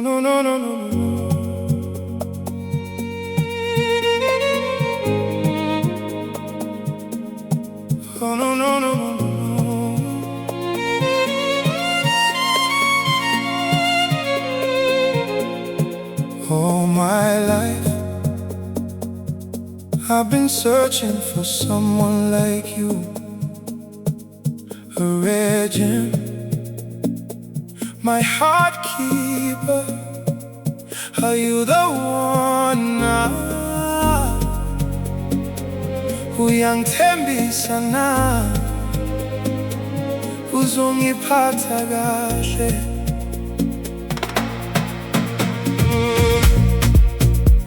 no, no, no, no, no. Oh, no, no, no, no, no. All my life I've been searching for someone like you, a rare gem, my heart keeper. Are you the one now? Uyangithembisa na, uzongiphatha kahle.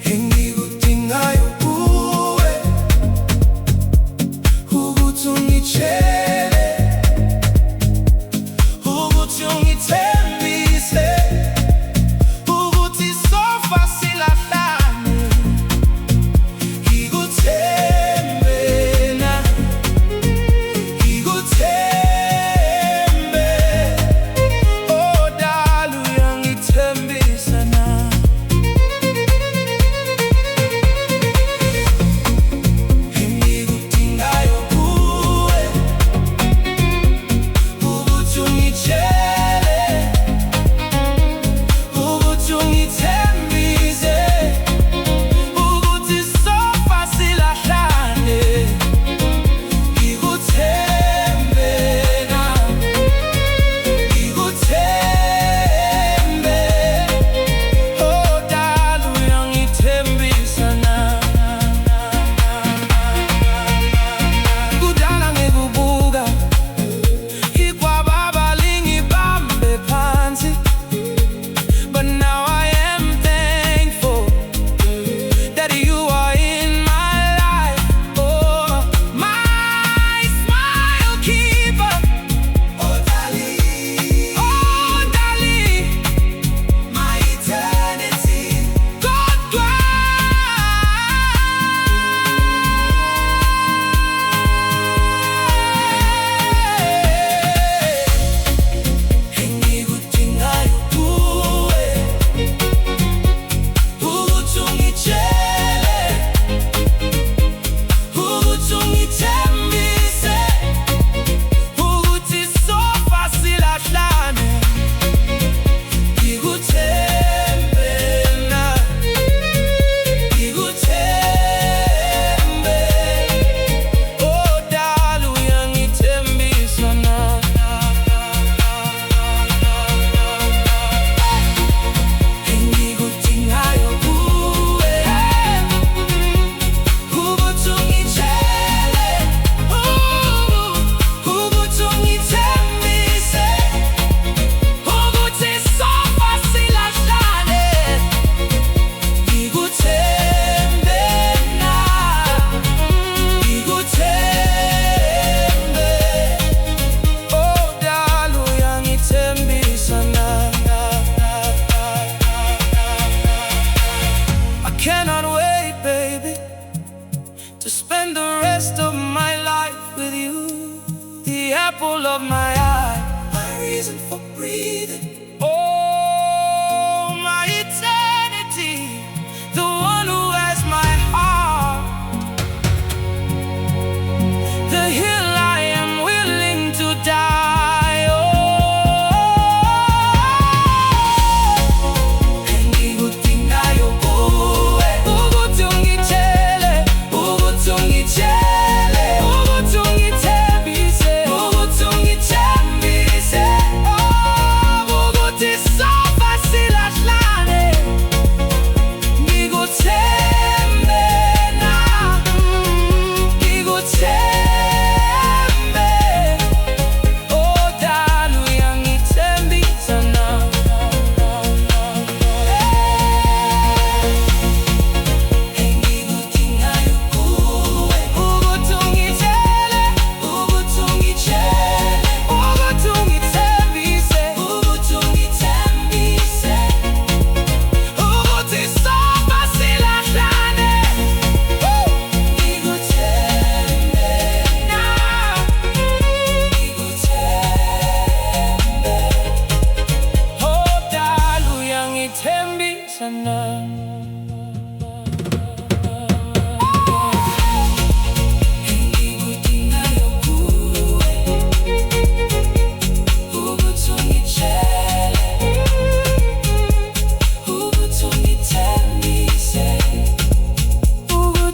Engikudingayo kuwe ukuthi ungitshele, ukuthi ungithembise, ukuthi sofa silahlane. Ngikuthembe na, ngikuthembe, oh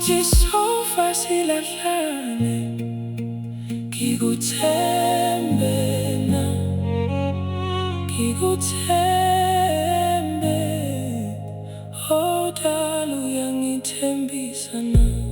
Uthi sofa silahlane, ngikuthembe na, ngikuthembe. Oh dala uyangithembisa na.